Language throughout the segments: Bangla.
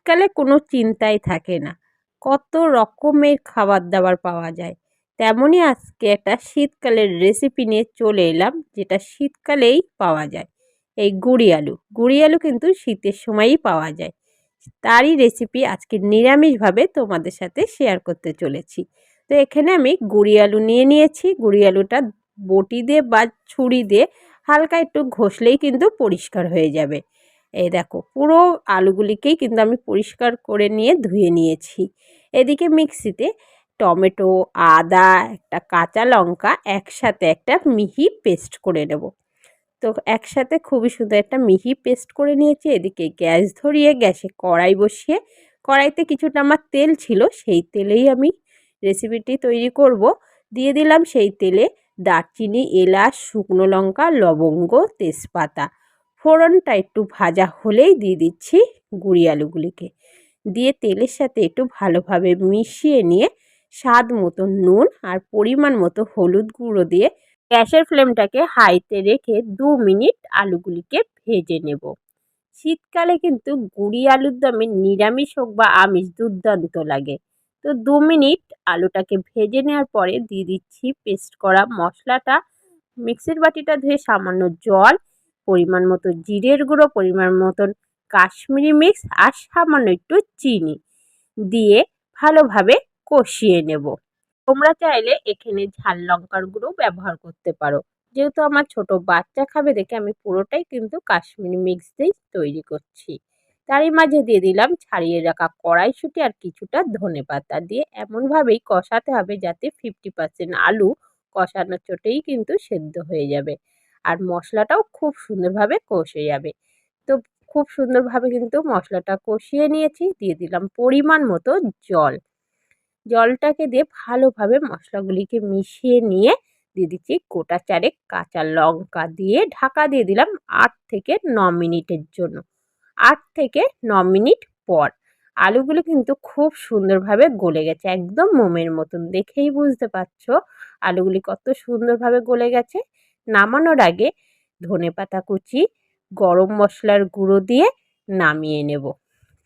শীতকালে কোনো চিন্তাই থাকে না, কত রকমের খাবার দাবার পাওয়া যায়। তেমনই আজকে একটা শীতকালের রেসিপি নিয়ে চলে এলাম, যেটা শীতকালেই পাওয়া যায়। এই গুঁড়ি আলু, গুঁড়ি আলু কিন্তু শীতের সময়ই পাওয়া যায়। তারই রেসিপি আজকে নিরামিষভাবে তোমাদের সাথে শেয়ার করতে চলেছি। তো এখানে আমি গুঁড়ি আলু নিয়ে নিয়েছি। গুঁড়ি আলুটা বটি দিয়ে বা ছুরি দিয়ে হালকা একটু ঘষলেই কিন্তু পরিষ্কার হয়ে যাবে। এই দেখো, পুরো আলুগুলিকেই কিন্তু আমি পরিষ্কার করে নিয়ে ধুয়ে নিয়েছি। এদিকে মিক্সিতে টমেটো, আদা, একটা কাঁচা লঙ্কা একসাথে একটা মিহি পেস্ট করে নেব। তো একসাথে খুবই সুন্দর একটা মিহি পেস্ট করে নিয়েছি। এদিকে গ্যাস ধরিয়ে গ্যাসে কড়াই বসিয়ে, কড়াইতে কিছুটা আমার তেল ছিল, সেই তেলেই আমি রেসিপিটি তৈরি করব। দিয়ে দিলাম সেই তেলে দারচিনি, এলাচ, শুকনো লঙ্কা, লবঙ্গ, তেজপাতা। ফোড়নটা একটু ভাজা হলেই দিয়ে দিচ্ছি গুঁড়ি আলুগুলিকে। দিয়ে তেলের সাথে একটু ভালোভাবে মিশিয়ে নিয়ে স্বাদ মতো নুন আর পরিমাণ মতো হলুদ গুঁড়ো দিয়ে গ্যাসের ফ্লেমটাকে হাইতে রেখে 2 মিনিট আলুগুলিকে ভেজে নেব। শীতকালে কিন্তু গুঁড়ি আলুর দমে নিরামিষ হোক বা আমিষ দুর্দান্ত লাগে। তো 2 মিনিট আলুটাকে ভেজে নেওয়ার পরে দিয়ে দিচ্ছি পেস্ট করা মশলাটা। মিক্সির বাটিটা ধুয়ে সামান্য জল, পরিমাণ মতো জিরের গুঁড়ো, পরিমাণ মতন কাশ্মীরি মিক্স আর সামান্য একটু চিনি দিয়ে ভালোভাবে কষিয়ে নেব। তোমরা চাইলে এখানে ঝাল লঙ্কার গুঁড়ো ব্যবহার করতে পারো। যেহেতু আমার ছোট বাচ্চা খাবে দেখে আমি পুরোটাই কিন্তু কাশ্মীরি মিক্স দিয়েই তৈরি করছি। তারই মাঝে দিয়ে দিলাম ছাড়িয়ে রাখা কড়াইশুঁটি আর কিছুটা ধনেপাতা দিয়ে এমনভাবেই কষাতে হবে যাতে 50% আলু কষানোর চোটেই কিন্তু সেদ্ধ হয়ে যাবে আর মশলাটাও খুব সুন্দরভাবে কষে যাবে। তো খুব সুন্দরভাবে কিন্তু মশলাটা কষিয়ে নিয়েছি। দিয়ে দিলাম পরিমাণ মতো জল। জলটাকে দিয়ে ভালোভাবে মশলাগুলিকে মিশিয়ে নিয়ে দিয়ে দিচ্ছি গোটা 4 কাঁচা লঙ্কা দিয়ে ঢাকা দিয়ে দিলাম 8 থেকে 9 মিনিটের জন্য। 8 থেকে 9 মিনিট পর আলুগুলো কিন্তু খুব সুন্দরভাবে গলে গেছে, একদম মোমের মতন। দেখেই বুঝতে পারছো আলুগুলি কত সুন্দরভাবে গলে গেছে। নামানোর আগে ধনেপাতা কুচি, গরম মশলার গুঁড়ো দিয়ে নামিয়ে নেব।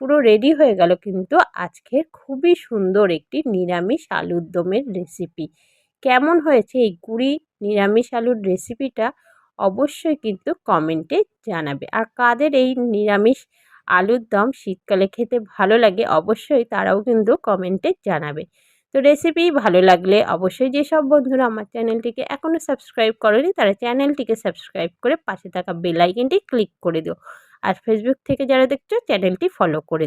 পুরো রেডি হয়ে গেল কিন্তু আজকের খুবই সুন্দর একটি নিরামিষ আলুর দমের রেসিপি। কেমন হয়েছে এই গুঁড়ি নিরামিষ আলুর রেসিপিটা অবশ্যই কিন্তু কমেন্টে জানাবে। আর কাদের এই নিরামিষ আলুর দম শীতকালে খেতে ভালো লাগে অবশ্যই তারাও কিন্তু কমেন্টে জানাবে। তো রেসিপি ভালো লাগলে অবশ্যই, যেসব বন্ধুরা আমার চ্যানেলটিকে এখনও সাবস্ক্রাইব করেনি তারা চ্যানেলটিকে সাবস্ক্রাইব করে পাশে থাকা বেল আইকনটি ক্লিক করে দিও। আর ফেসবুক থেকে যারা দেখছো চ্যানেলটি ফলো করে দিও।